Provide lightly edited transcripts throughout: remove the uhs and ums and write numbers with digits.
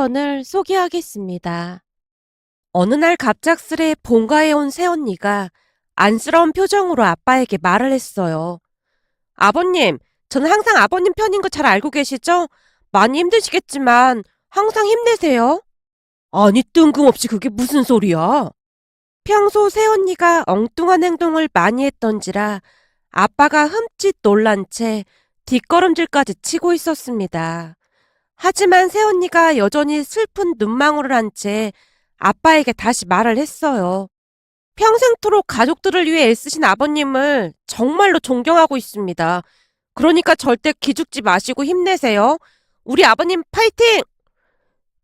사연을 소개하겠습니다. 어느 날 갑작스레 본가에 온 새언니가 안쓰러운 표정으로 아빠에게 말을 했어요. 아버님, 저는 항상 아버님 편인 거 잘 알고 계시죠? 많이 힘드시겠지만 항상 힘내세요. 아니, 뜬금없이 그게 무슨 소리야? 평소 새언니가 엉뚱한 행동을 많이 했던지라 아빠가 흠칫 놀란 채 뒷걸음질까지 치고 있었습니다. 하지만 새언니가 여전히 슬픈 눈망울을 한 채 아빠에게 다시 말을 했어요. 평생토록 가족들을 위해 애쓰신 아버님을 정말로 존경하고 있습니다. 그러니까 절대 기죽지 마시고 힘내세요. 우리 아버님 파이팅!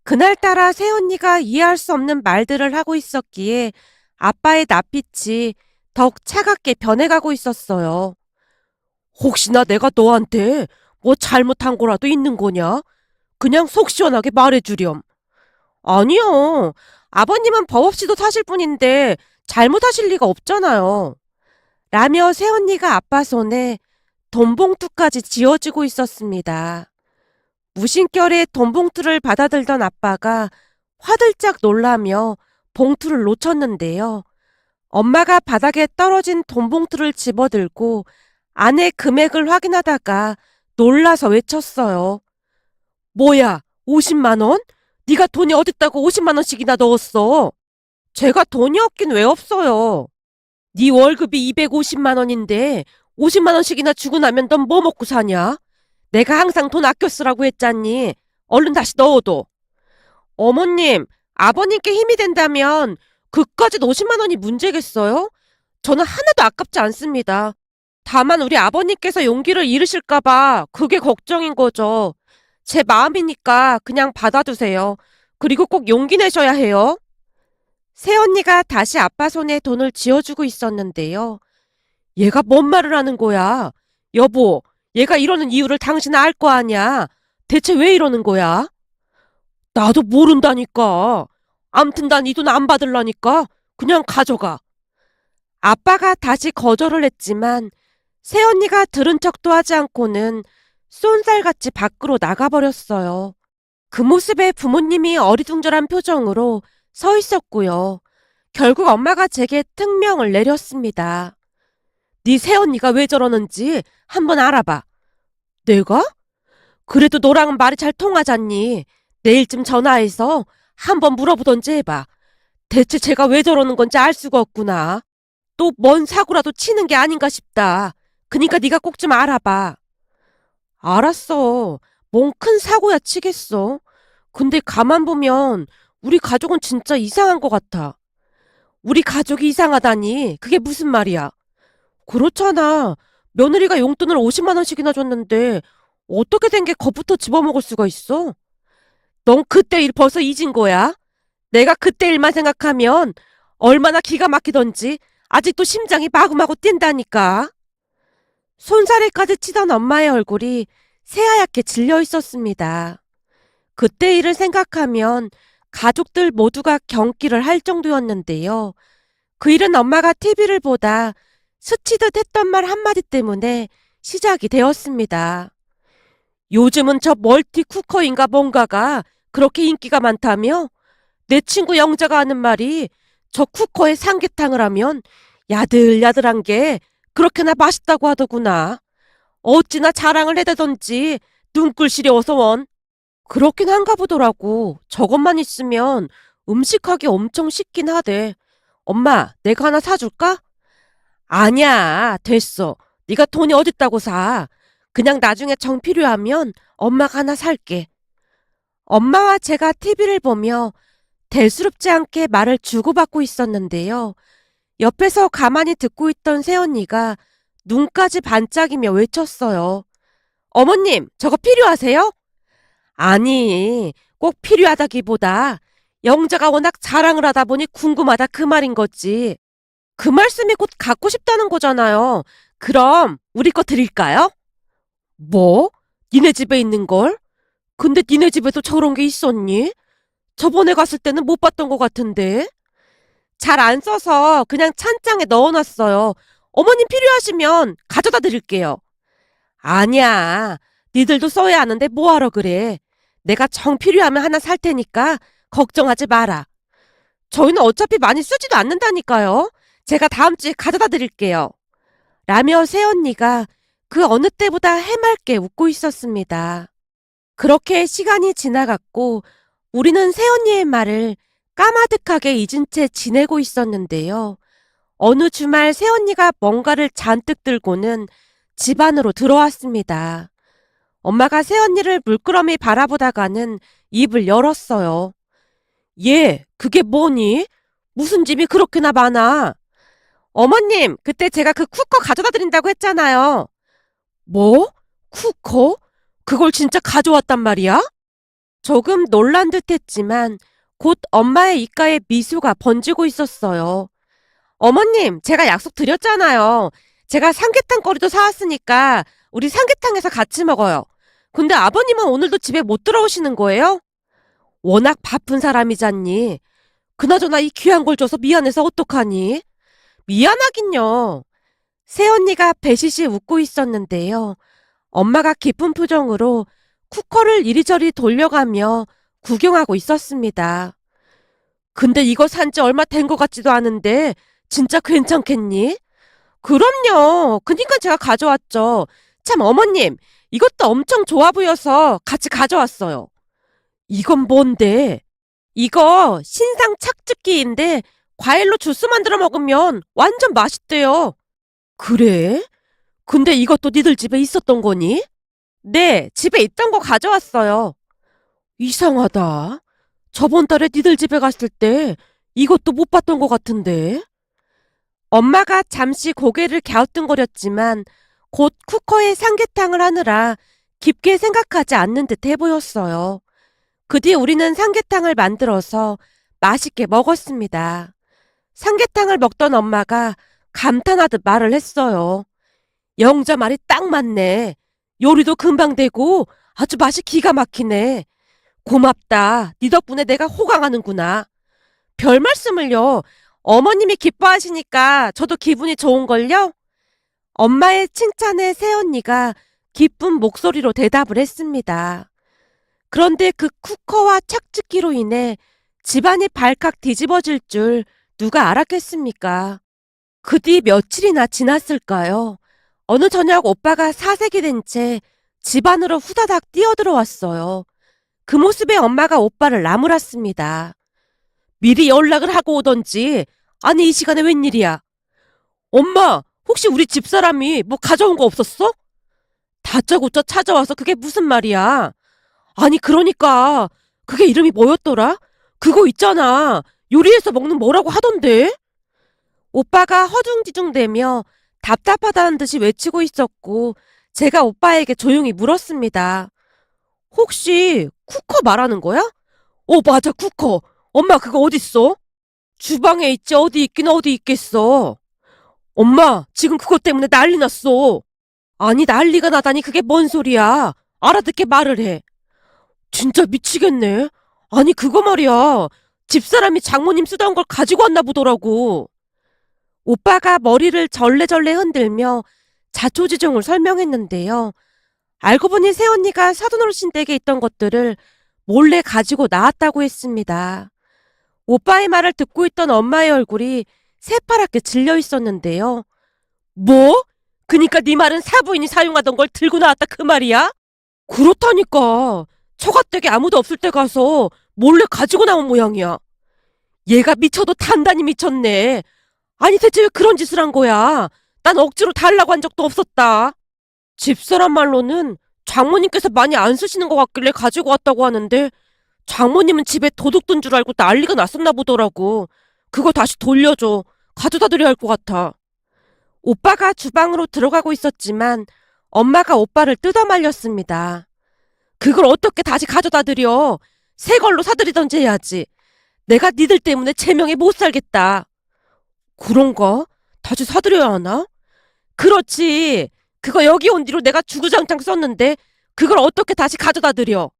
그날따라 새언니가 이해할 수 없는 말들을 하고 있었기에 아빠의 낯빛이 더욱 차갑게 변해가고 있었어요. 혹시나 내가 너한테 뭐 잘못한 거라도 있는 거냐? 그냥 속 시원하게 말해주렴. 아니요. 아버님은 법 없이도 사실 뿐인데 잘못하실 리가 없잖아요. 라며 새언니가 아빠 손에 돈봉투까지 쥐어주고 있었습니다. 무심결에 돈봉투를 받아들던 아빠가 화들짝 놀라며 봉투를 놓쳤는데요. 엄마가 바닥에 떨어진 돈봉투를 집어들고 안에 금액을 확인하다가 놀라서 외쳤어요. 뭐야, 50만 원? 네가 돈이 어딨다고 50만 원씩이나 넣었어? 제가 돈이 없긴 왜 없어요? 네 월급이 250만 원인데 50만 원씩이나 주고 나면 넌 뭐 먹고 사냐? 내가 항상 돈 아껴 쓰라고 했잖니. 얼른 다시 넣어둬. 어머님, 아버님께 힘이 된다면 그까짓 50만 원이 문제겠어요? 저는 하나도 아깝지 않습니다. 다만 우리 아버님께서 용기를 잃으실까봐 그게 걱정인 거죠. 제 마음이니까 그냥 받아두세요. 그리고 꼭 용기 내셔야 해요. 새언니가 다시 아빠 손에 돈을 쥐어주고 있었는데요. 얘가 뭔 말을 하는 거야? 여보, 얘가 이러는 이유를 당신 알 거 아냐? 대체 왜 이러는 거야? 나도 모른다니까. 암튼 난 이 돈 안 받을라니까. 그냥 가져가. 아빠가 다시 거절을 했지만 새언니가 들은 척도 하지 않고는 쏜살같이 밖으로 나가버렸어요. 그 모습에 부모님이 어리둥절한 표정으로 서 있었고요. 결국 엄마가 제게 특명을 내렸습니다. 네 새언니가 왜 저러는지 한번 알아봐. 내가? 그래도 너랑은 말이 잘 통하잖니. 내일쯤 전화해서 한번 물어보던지 해봐. 대체 제가 왜 저러는 건지 알 수가 없구나. 또 뭔 사고라도 치는 게 아닌가 싶다. 그니까 네가 꼭 좀 알아봐. 알았어. 뭔 큰 사고야 치겠어. 근데 가만 보면 우리 가족은 진짜 이상한 것 같아. 우리 가족이 이상하다니 그게 무슨 말이야? 그렇잖아. 며느리가 용돈을 50만 원씩이나 줬는데 어떻게 된 게 겁부터 집어먹을 수가 있어? 넌 그때 일 벌써 잊은 거야? 내가 그때 일만 생각하면 얼마나 기가 막히던지 아직도 심장이 마구마구 뛴다니까. 손사래까지 치던 엄마의 얼굴이 새하얗게 질려 있었습니다. 그때 일을 생각하면 가족들 모두가 경기를 할 정도였는데요. 그 일은 엄마가 TV를 보다 스치듯 했던 말 한마디 때문에 시작이 되었습니다. 요즘은 저 멀티쿠커인가 뭔가가 그렇게 인기가 많다며? 내 친구 영자가 하는 말이 저 쿠커에 삼계탕을 하면 야들야들한 게 그렇게나 맛있다고 하더구나. 어찌나 자랑을 해대던지 눈꿀 시려워서 원. 그렇긴 한가 보더라고. 저것만 있으면 음식하기 엄청 쉽긴 하대. 엄마, 내가 하나 사줄까? 아니야, 됐어. 네가 돈이 어딨다고 사. 그냥 나중에 정 필요하면 엄마가 하나 살게. 엄마와 제가 TV를 보며 대수롭지 않게 말을 주고받고 있었는데요. 옆에서 가만히 듣고 있던 새언니가 눈까지 반짝이며 외쳤어요. 어머님, 저거 필요하세요? 아니, 꼭 필요하다기보다 영자가 워낙 자랑을 하다 보니 궁금하다 그 말인 거지. 그 말씀이 곧 갖고 싶다는 거잖아요. 그럼 우리 거 드릴까요? 뭐? 니네 집에 있는 걸? 근데 니네 집에도 저런 게 있었니? 저번에 갔을 때는 못 봤던 것 같은데. 잘 안 써서 그냥 찬장에 넣어놨어요. 어머님 필요하시면 가져다 드릴게요. 아니야. 니들도 써야 하는데 뭐하러 그래. 내가 정 필요하면 하나 살 테니까 걱정하지 마라. 저희는 어차피 많이 쓰지도 않는다니까요. 제가 다음 주에 가져다 드릴게요. 라며 새언니가 그 어느 때보다 해맑게 웃고 있었습니다. 그렇게 시간이 지나갔고 우리는 새언니의 말을 까마득하게 잊은 채 지내고 있었는데요. 어느 주말 새언니가 뭔가를 잔뜩 들고는 집 안으로 들어왔습니다. 엄마가 새언니를 물끄러미 바라보다가는 입을 열었어요. 얘, 그게 뭐니? 무슨 짐이 그렇게나 많아? 어머님, 그때 제가 그 쿠커 가져다 드린다고 했잖아요. 뭐? 쿠커? 그걸 진짜 가져왔단 말이야? 조금 놀란 듯 했지만 곧 엄마의 입가에 미소가 번지고 있었어요. 어머님, 제가 약속 드렸잖아요. 제가 삼계탕 거리도 사왔으니까 우리 삼계탕에서 같이 먹어요. 근데 아버님은 오늘도 집에 못 들어오시는 거예요? 워낙 바쁜 사람이잖니. 그나저나 이 귀한 걸 줘서 미안해서 어떡하니? 미안하긴요. 새언니가 배시시 웃고 있었는데요. 엄마가 기쁜 표정으로 쿠커를 이리저리 돌려가며 구경하고 있었습니다. 근데 이거 산지 얼마 된 것 같지도 않은데 진짜 괜찮겠니? 그럼요. 그니까 제가 가져왔죠. 참 어머님, 이것도 엄청 좋아 보여서 같이 가져왔어요. 이건 뭔데? 이거 신상 착즙기인데 과일로 주스 만들어 먹으면 완전 맛있대요. 그래? 근데 이것도 니들 집에 있었던 거니? 네, 집에 있던 거 가져왔어요. 이상하다. 저번 달에 니들 집에 갔을 때 이것도 못 봤던 것 같은데. 엄마가 잠시 고개를 갸우뚱거렸지만 곧 쿠커에 삼계탕을 하느라 깊게 생각하지 않는 듯해 보였어요. 그 뒤 우리는 삼계탕을 만들어서 맛있게 먹었습니다. 삼계탕을 먹던 엄마가 감탄하듯 말을 했어요. 영자 말이 딱 맞네. 요리도 금방 되고 아주 맛이 기가 막히네. 고맙다. 네 덕분에 내가 호강하는구나. 별 말씀을요. 어머님이 기뻐하시니까 저도 기분이 좋은걸요? 엄마의 칭찬에 새언니가 기쁜 목소리로 대답을 했습니다. 그런데 그 쿠커와 착즙기로 인해 집안이 발칵 뒤집어질 줄 누가 알았겠습니까? 그 뒤 며칠이나 지났을까요? 어느 저녁 오빠가 사색이 된 채 집안으로 후다닥 뛰어들어왔어요. 그 모습에 엄마가 오빠를 나무랐습니다. 미리 연락을 하고 오던지. 아니 이 시간에 웬일이야? 엄마, 혹시 우리 집사람이 뭐 가져온 거 없었어? 다짜고짜 찾아와서 그게 무슨 말이야? 아니 그러니까 그게 이름이 뭐였더라? 그거 있잖아. 요리해서 먹는 뭐라고 하던데? 오빠가 허둥지둥대며 답답하다는 듯이 외치고 있었고 제가 오빠에게 조용히 물었습니다. 혹시 쿠커 말하는 거야? 맞아 쿠커. 엄마 그거 어딨어? 주방에 있지 어디 있긴 어디 있겠어. 엄마 지금 그것 때문에 난리 났어. 아니 난리가 나다니 그게 뭔 소리야. 알아듣게 말을 해. 진짜 미치겠네. 아니 그거 말이야. 집사람이 장모님 쓰던 걸 가지고 왔나 보더라고. 오빠가 머리를 절레절레 흔들며 자초지종을 설명했는데요. 알고 보니 새언니가 사돈어르신 댁에 있던 것들을 몰래 가지고 나왔다고 했습니다. 오빠의 말을 듣고 있던 엄마의 얼굴이 새파랗게 질려 있었는데요. 뭐? 그니까 네 말은 사부인이 사용하던 걸 들고 나왔다 그 말이야? 그렇다니까. 처가댁에 아무도 없을 때 가서 몰래 가지고 나온 모양이야. 얘가 미쳐도 단단히 미쳤네. 아니 대체 왜 그런 짓을 한 거야? 난 억지로 달라고 한 적도 없었다. 집사람 말로는 장모님께서 많이 안 쓰시는 것 같길래 가지고 왔다고 하는데 장모님은 집에 도둑 든 줄 알고 난리가 났었나 보더라고. 그거 다시 돌려줘. 가져다 드려야 할 것 같아. 오빠가 주방으로 들어가고 있었지만 엄마가 오빠를 뜯어말렸습니다. 그걸 어떻게 다시 가져다 드려? 새 걸로 사드리던지 해야지. 내가 니들 때문에 제명에 못 살겠다. 그런가? 다시 사드려야 하나? 그렇지. 그거 여기 온 뒤로 내가 주구장창 썼는데 그걸 어떻게 다시 가져다 드려?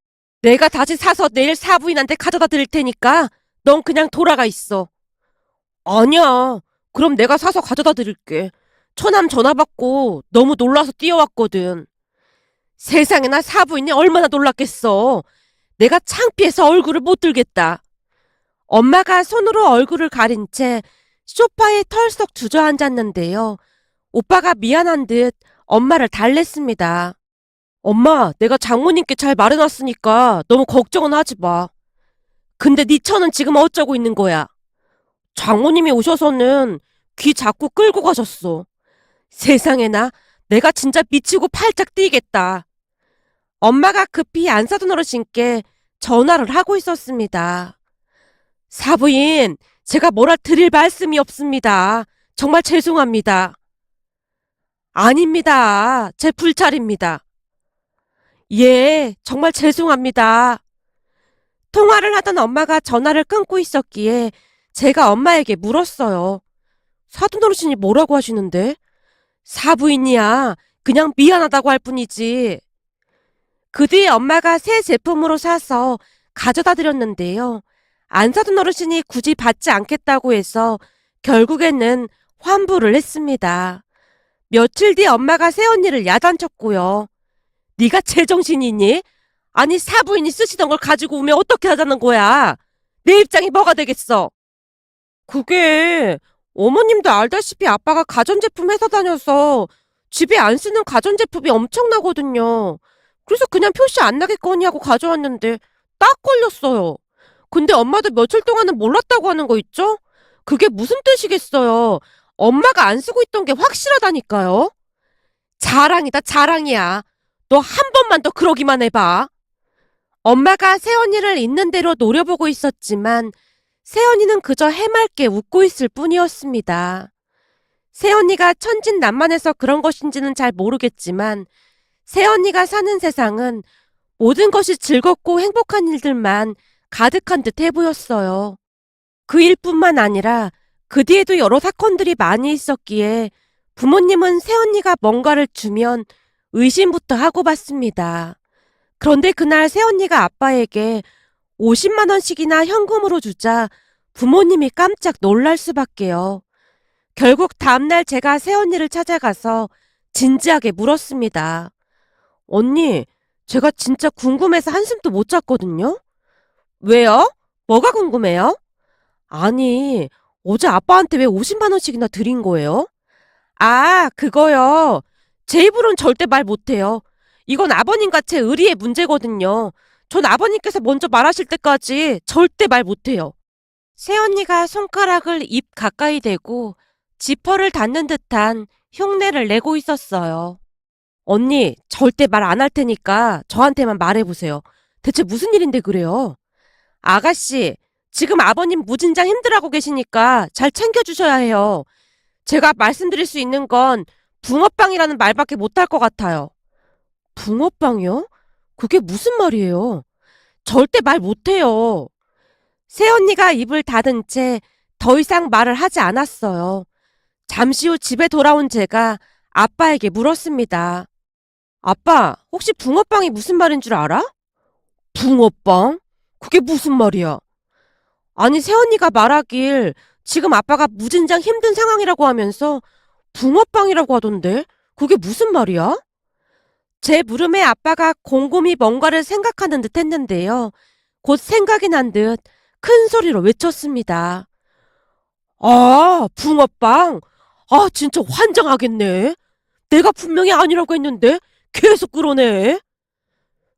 내가 다시 사서 내일 사부인한테 가져다 드릴 테니까 넌 그냥 돌아가 있어. 아니야. 그럼 내가 사서 가져다 드릴게. 처남 전화 받고 너무 놀라서 뛰어왔거든. 세상에나 사부인이 얼마나 놀랐겠어. 내가 창피해서 얼굴을 못 들겠다. 엄마가 손으로 얼굴을 가린 채 소파에 털썩 주저앉았는데요. 오빠가 미안한 듯 엄마를 달랬습니다. 엄마, 내가 장모님께 잘 말해놨으니까 너무 걱정은 하지 마. 근데 네 처는 지금 어쩌고 있는 거야? 장모님이 오셔서는 귀 자꾸 끌고 가셨어. 세상에나, 내가 진짜 미치고 팔짝 뛰겠다. 엄마가 급히 안 사둔 어르신께 전화를 하고 있었습니다. 사부인, 제가 뭐라 드릴 말씀이 없습니다. 정말 죄송합니다. 아닙니다. 제 불찰입니다. 예, 정말 죄송합니다. 통화를 하던 엄마가 전화를 끊고 있었기에 제가 엄마에게 물었어요. 사돈 어르신이 뭐라고 하시는데? 사부인이야. 그냥 미안하다고 할 뿐이지. 그 뒤에 엄마가 새 제품으로 사서 가져다 드렸는데요. 안 사돈 어르신이 굳이 받지 않겠다고 해서 결국에는 환불을 했습니다. 며칠 뒤 엄마가 새언니를 야단쳤고요. 네가 제정신이니? 아니 사부인이 쓰시던 걸 가지고 오면 어떻게 하자는 거야? 내 입장이 뭐가 되겠어? 그게 어머님도 알다시피 아빠가 가전제품 회사 다녀서 집에 안 쓰는 가전제품이 엄청나거든요. 그래서 그냥 표시 안 나겠거니 하고 가져왔는데 딱 걸렸어요. 근데 엄마도 며칠 동안은 몰랐다고 하는 거 있죠? 그게 무슨 뜻이겠어요? 엄마가 안 쓰고 있던 게 확실하다니까요. 자랑이다 자랑이야. 너 한 번만 더 그러기만 해봐. 엄마가 새언니를 있는 대로 노려보고 있었지만 새언니는 그저 해맑게 웃고 있을 뿐이었습니다. 새언니가 천진난만해서 그런 것인지는 잘 모르겠지만 새언니가 사는 세상은 모든 것이 즐겁고 행복한 일들만 가득한 듯해 보였어요. 그 일뿐만 아니라 그 뒤에도 여러 사건들이 많이 있었기에 부모님은 새언니가 뭔가를 주면 의심부터 하고 받습니다. 그런데 그날 새언니가 아빠에게 50만 원씩이나 현금으로 주자 부모님이 깜짝 놀랄 수밖에요. 결국 다음날 제가 새언니를 찾아가서 진지하게 물었습니다. 언니, 제가 진짜 궁금해서 한숨도 못 잤거든요? 왜요? 뭐가 궁금해요? 아니, 어제 아빠한테 왜 50만 원씩이나 드린 거예요? 아, 그거요. 제 입으로는 절대 말 못해요. 이건 아버님과 제 의리의 문제거든요. 전 아버님께서 먼저 말하실 때까지 절대 말 못해요. 새언니가 손가락을 입 가까이 대고 지퍼를 닫는 듯한 흉내를 내고 있었어요. 언니, 절대 말 안 할 테니까 저한테만 말해보세요. 대체 무슨 일인데 그래요? 아가씨, 지금 아버님 무진장 힘들어하고 계시니까 잘 챙겨주셔야 해요. 제가 말씀드릴 수 있는 건 붕어빵이라는 말밖에 못할 것 같아요. 붕어빵이요? 그게 무슨 말이에요? 절대 말 못해요. 새언니가 입을 닫은 채 더 이상 말을 하지 않았어요. 잠시 후 집에 돌아온 제가 아빠에게 물었습니다. 아빠, 혹시 붕어빵이 무슨 말인 줄 알아? 붕어빵? 그게 무슨 말이야? 아니, 새언니가 말하길 지금 아빠가 무진장 힘든 상황이라고 하면서 붕어빵이라고 하던데 그게 무슨 말이야? 제 물음에 아빠가 곰곰이 뭔가를 생각하는 듯 했는데요. 곧 생각이 난 듯 큰 소리로 외쳤습니다. 아, 붕어빵? 아, 진짜 환장하겠네. 내가 분명히 아니라고 했는데 계속 그러네.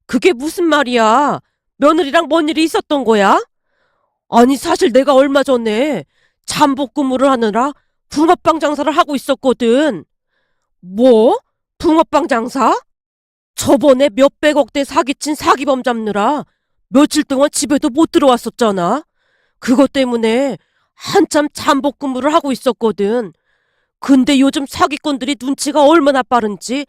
그게 무슨 말이야? 며느리랑 뭔 일이 있었던 거야? 아니, 사실 내가 얼마 전에 잠복 근무를 하느라 붕어빵 장사를 하고 있었거든. 뭐? 붕어빵 장사? 저번에 몇백억대 사기친 사기범 잡느라 며칠 동안 집에도 못 들어왔었잖아. 그것 때문에 한참 잠복 근무를 하고 있었거든. 근데 요즘 사기꾼들이 눈치가 얼마나 빠른지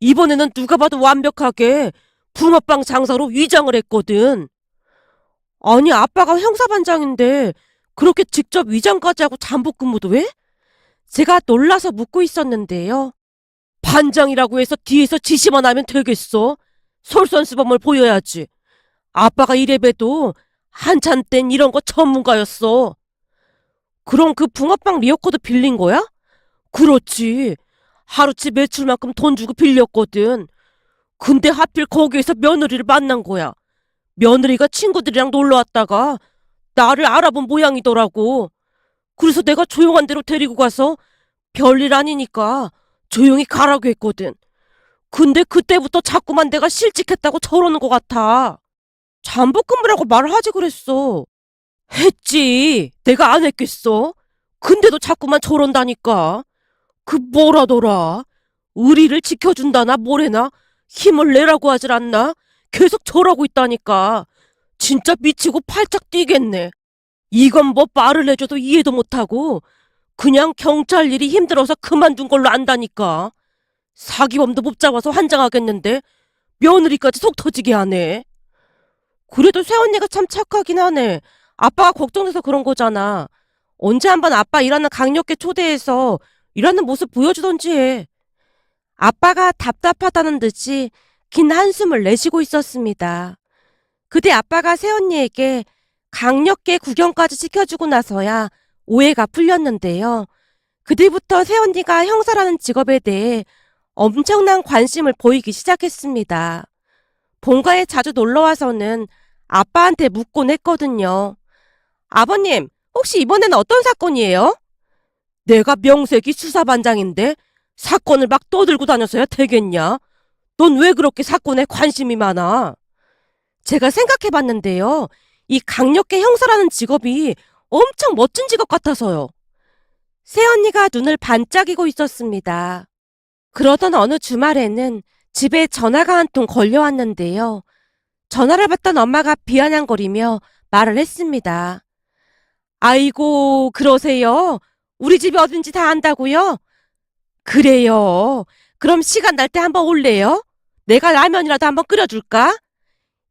이번에는 누가 봐도 완벽하게 붕어빵 장사로 위장을 했거든. 아니, 아빠가 형사반장인데 그렇게 직접 위장까지 하고 잠복 근무도 해? 제가 놀라서 묻고 있었는데요. 반장이라고 해서 뒤에서 지시만 하면 되겠어? 솔선수범을 보여야지. 아빠가 이래봬도 한참 땐 이런 거 전문가였어. 그럼 그 붕어빵 리어커도 빌린 거야? 그렇지. 하루치 매출만큼 돈 주고 빌렸거든. 근데 하필 거기에서 며느리를 만난 거야. 며느리가 친구들이랑 놀러 왔다가 나를 알아본 모양이더라고. 그래서 내가 조용한 데로 데리고 가서 별일 아니니까 조용히 가라고 했거든. 근데 그때부터 자꾸만 내가 실직했다고 저러는 것 같아. 잠복근무라고 말을 하지 그랬어. 했지. 내가 안 했겠어. 근데도 자꾸만 저런다니까. 그 뭐라더라. 의리를 지켜준다나 뭐래나 힘을 내라고 하질 않나? 계속 저러고 있다니까. 진짜 미치고 팔짝 뛰겠네. 이건 뭐 말을 해줘도 이해도 못하고 그냥 경찰 일이 힘들어서 그만둔 걸로 안다니까. 사기범도 못 잡아서 환장하겠는데 며느리까지 속 터지게 하네. 그래도 새언니가 참 착하긴 하네. 아빠가 걱정돼서 그런 거잖아. 언제 한번 아빠 일하는 강력계 초대해서 일하는 모습 보여주던지 해. 아빠가 답답하다는 듯이 긴 한숨을 내쉬고 있었습니다. 그때 아빠가 새언니에게 강력계 구경까지 시켜주고 나서야 오해가 풀렸는데요. 그때부터 새언니가 형사라는 직업에 대해 엄청난 관심을 보이기 시작했습니다. 본가에 자주 놀러와서는 아빠한테 묻곤 했거든요. 아버님, 혹시 이번에는 어떤 사건이에요? 내가 명색이 수사반장인데 사건을 막 떠들고 다녀서야 되겠냐? 넌 왜 그렇게 사건에 관심이 많아? 제가 생각해봤는데요. 이 강력계 형사라는 직업이 엄청 멋진 직업 같아서요. 새언니가 눈을 반짝이고 있었습니다. 그러던 어느 주말에는 집에 전화가 한 통 걸려왔는데요. 전화를 받던 엄마가 비아냥거리며 말을 했습니다. 아이고, 그러세요? 우리 집이 어딘지 다 안다고요? 그래요. 그럼 시간 날 때 한번 올래요? 내가 라면이라도 한번 끓여줄까?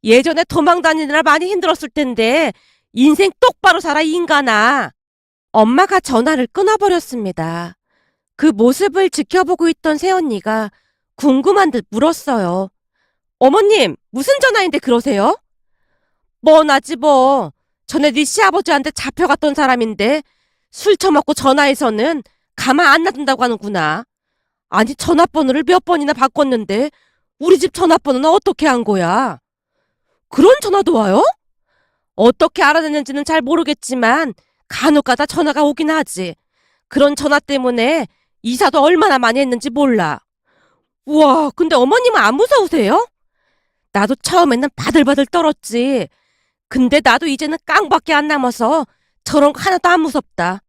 예전에 도망 다니느라 많이 힘들었을 텐데 인생 똑바로 살아, 이 인간아. 엄마가 전화를 끊어버렸습니다. 그 모습을 지켜보고 있던 새언니가 궁금한 듯 물었어요. 어머님, 무슨 전화인데 그러세요? 뻔하지 뭐. 전에 네 시아버지한테 잡혀갔던 사람인데 술 처먹고 전화해서는 가만 안 놔둔다고 하는구나. 아니, 전화번호를 몇 번이나 바꿨는데 우리 집 전화번호는 어떻게 한 거야? 그런 전화도 와요? 어떻게 알아냈는지는 잘 모르겠지만 간혹가다 전화가 오긴 하지. 그런 전화 때문에 이사도 얼마나 많이 했는지 몰라. 우와, 근데 어머님은 안 무서우세요? 나도 처음에는 바들바들 떨었지. 근데 나도 이제는 깡밖에 안 남아서 저런 거 하나도 안 무섭다.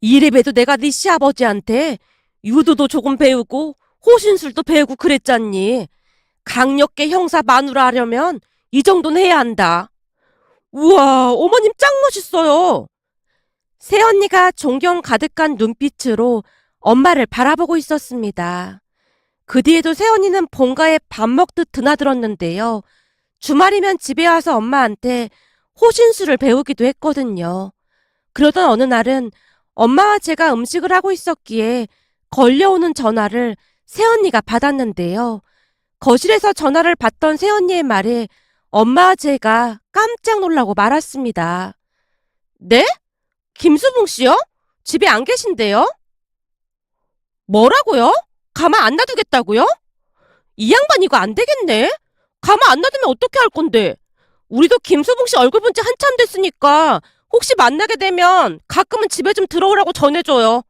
이래봬도 내가 네 시아버지한테 유도도 조금 배우고 호신술도 배우고 그랬잖니. 강력계 형사 마누라 하려면 이 정도는 해야 한다. 우와, 어머님 짱 멋있어요. 새언니가 존경 가득한 눈빛으로 엄마를 바라보고 있었습니다. 그 뒤에도 새언니는 본가에 밥 먹듯 드나들었는데요. 주말이면 집에 와서 엄마한테 호신술을 배우기도 했거든요. 그러던 어느 날은 엄마와 제가 음식을 하고 있었기에 걸려오는 전화를 새언니가 받았는데요. 거실에서 전화를 받던 새언니의 말에 엄마와 제가 깜짝 놀라고 말았습니다. 네? 김수봉 씨요? 집에 안 계신데요? 뭐라고요? 가만 안 놔두겠다고요? 이 양반 이거 안 되겠네? 가만 안 놔두면 어떻게 할 건데? 우리도 김수봉 씨 얼굴 본 지 한참 됐으니까 혹시 만나게 되면 가끔은 집에 좀 들어오라고 전해줘요.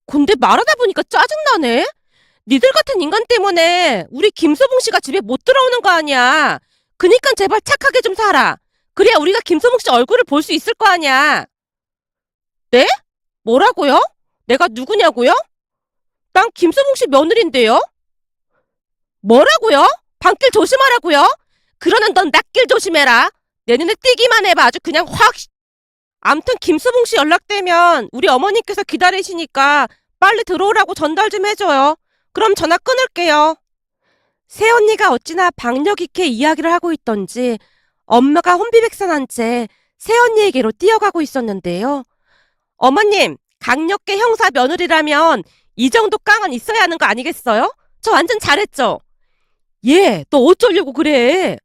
근데 말하다 보니까 짜증나네? 니들 같은 인간 때문에 우리 김수봉 씨가 집에 못 들어오는 거 아니야. 그니까 제발 착하게 좀 살아. 그래야 우리가 김수봉 씨 얼굴을 볼 수 있을 거 아니야. 네? 뭐라고요? 내가 누구냐고요? 난 김수봉 씨 며느리인데요? 뭐라고요? 밤길 조심하라고요? 그러는 넌 낮길 조심해라. 내 눈에 띄기만 해봐. 아주 그냥 확. 암튼 김수봉 씨 연락되면 우리 어머니께서 기다리시니까 빨리 들어오라고 전달 좀 해줘요. 그럼 전화 끊을게요. 새언니가 어찌나 박력 있게 이야기를 하고 있던지 엄마가 혼비백산한 채 새언니에게로 뛰어가고 있었는데요. 어머님, 강력계 형사 며느리라면 이 정도 깡은 있어야 하는 거 아니겠어요? 저 완전 잘했죠? 얘, 너 어쩌려고 그래?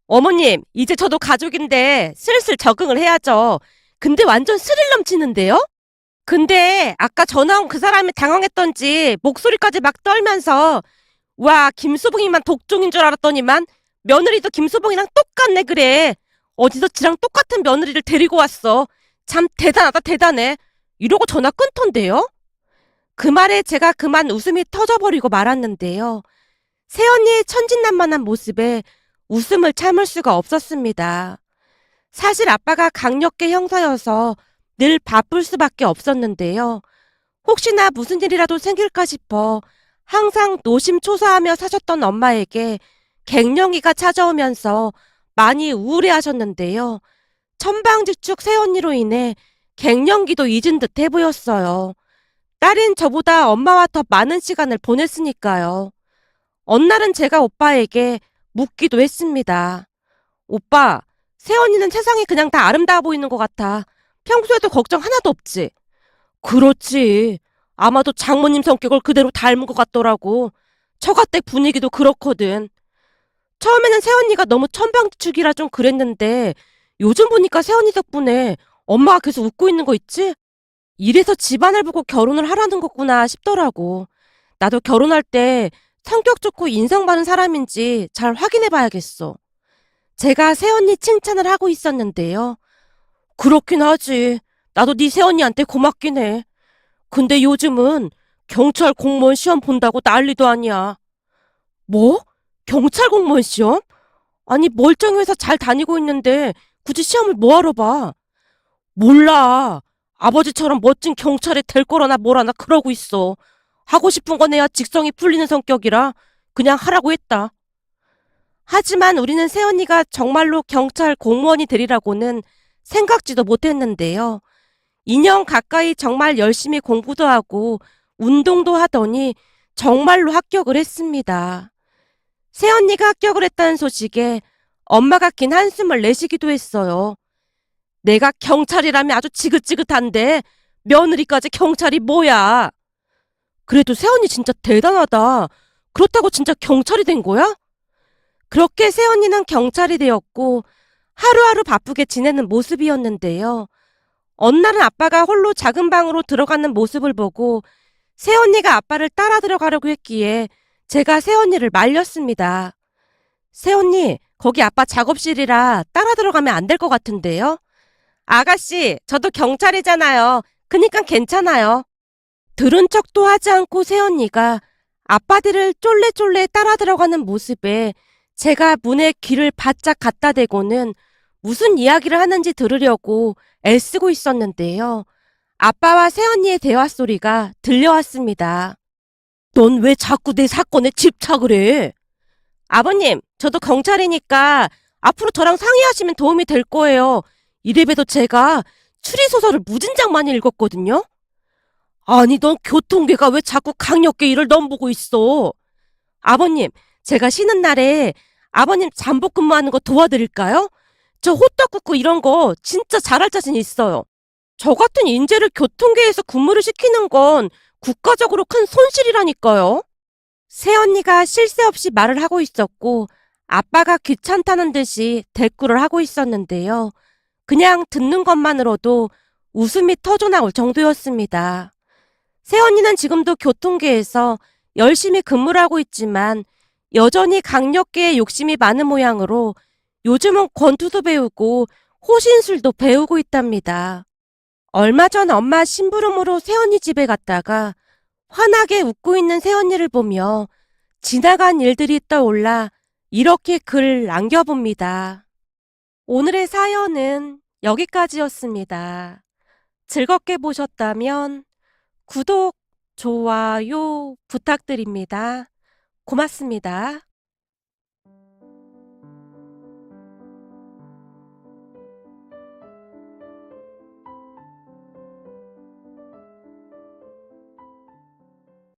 어머님, 이제 저도 가족인데 슬슬 적응을 해야죠. 근데 완전 스릴 넘치는데요? 근데 아까 전화 온 그 사람이 당황했던지 목소리까지 막 떨면서 와, 김수봉이만 독종인 줄 알았더니만 며느리도 김수봉이랑 똑같네 그래. 어디서 지랑 똑같은 며느리를 데리고 왔어. 참 대단하다 대단해. 이러고 전화 끊던데요? 그 말에 제가 그만 웃음이 터져버리고 말았는데요. 새언니의 천진난만한 모습에 웃음을 참을 수가 없었습니다. 사실 아빠가 강력계 형사여서 늘 바쁠 수밖에 없었는데요. 혹시나 무슨 일이라도 생길까 싶어 항상 노심초사하며 사셨던 엄마에게 갱년기가 찾아오면서 많이 우울해하셨는데요. 천방지축 새언니로 인해 갱년기도 잊은 듯해 보였어요. 딸인 저보다 엄마와 더 많은 시간을 보냈으니까요. 어느 날은 제가 오빠에게 묻기도 했습니다. 오빠, 새언니는 세상이 그냥 다 아름다워 보이는 것 같아. 평소에도 걱정 하나도 없지? 그렇지. 아마도 장모님 성격을 그대로 닮은 것 같더라고. 처가댁 분위기도 그렇거든. 처음에는 새언니가 너무 천방지축이라 좀 그랬는데 요즘 보니까 새언니 덕분에 엄마가 계속 웃고 있는 거 있지? 이래서 집안을 보고 결혼을 하라는 거구나 싶더라고. 나도 결혼할 때 성격 좋고 인상 많은 사람인지 잘 확인해 봐야겠어. 제가 새언니 칭찬을 하고 있었는데요. 그렇긴 하지. 나도 네 새언니한테 고맙긴 해. 근데 요즘은 경찰 공무원 시험 본다고 난리도 아니야. 뭐? 경찰 공무원 시험? 아니 멀쩡히 회사 잘 다니고 있는데 굳이 시험을 뭐하러 봐? 몰라. 아버지처럼 멋진 경찰이 될 거라나 뭐라나 그러고 있어. 하고 싶은 건 해야 직성이 풀리는 성격이라 그냥 하라고 했다. 하지만 우리는 새언니가 정말로 경찰 공무원이 되리라고는 생각지도 못했는데요. 2년 가까이 정말 열심히 공부도 하고 운동도 하더니 정말로 합격을 했습니다. 새언니가 합격을 했다는 소식에 엄마가 긴 한숨을 내쉬기도 했어요. 내가 경찰이라면 아주 지긋지긋한데 며느리까지 경찰이 뭐야? 그래도 새언니 진짜 대단하다. 그렇다고 진짜 경찰이 된 거야? 그렇게 새언니는 경찰이 되었고 하루하루 바쁘게 지내는 모습이었는데요. 어느 날은 아빠가 홀로 작은 방으로 들어가는 모습을 보고 새언니가 아빠를 따라 들어가려고 했기에 제가 새언니를 말렸습니다. 새언니, 거기 아빠 작업실이라 따라 들어가면 안 될 것 같은데요? 아가씨, 저도 경찰이잖아요. 그니까 괜찮아요. 들은 척도 하지 않고 새언니가 아빠들을 쫄래쫄래 따라 들어가는 모습에 제가 문에 귀를 바짝 갖다 대고는 무슨 이야기를 하는지 들으려고 애쓰고 있었는데요. 아빠와 새언니의 대화 소리가 들려왔습니다. 넌 왜 자꾸 내 사건에 집착을 해? 아버님, 저도 경찰이니까 앞으로 저랑 상의하시면 도움이 될 거예요. 이래봬도 제가 추리소설을 무진장 많이 읽었거든요. 아니, 넌 교통계가 왜 자꾸 강력계 일을 넘보고 있어? 아버님, 제가 쉬는 날에 아버님 잠복 근무하는 거 도와드릴까요? 저 호떡 굽고 이런 거 진짜 잘할 자신 있어요. 저 같은 인재를 교통계에서 근무를 시키는 건 국가적으로 큰 손실이라니까요. 새언니가 쉴 새 없이 말을 하고 있었고 아빠가 귀찮다는 듯이 대꾸를 하고 있었는데요. 그냥 듣는 것만으로도 웃음이 터져나올 정도였습니다. 새언니는 지금도 교통계에서 열심히 근무를 하고 있지만 여전히 강력계에 욕심이 많은 모양으로 요즘은 권투도 배우고 호신술도 배우고 있답니다. 얼마 전 엄마 심부름으로 새언니 집에 갔다가 환하게 웃고 있는 새언니를 보며 지나간 일들이 떠올라 이렇게 글 남겨봅니다. 오늘의 사연은 여기까지였습니다. 즐겁게 보셨다면 구독, 좋아요 부탁드립니다. 고맙습니다.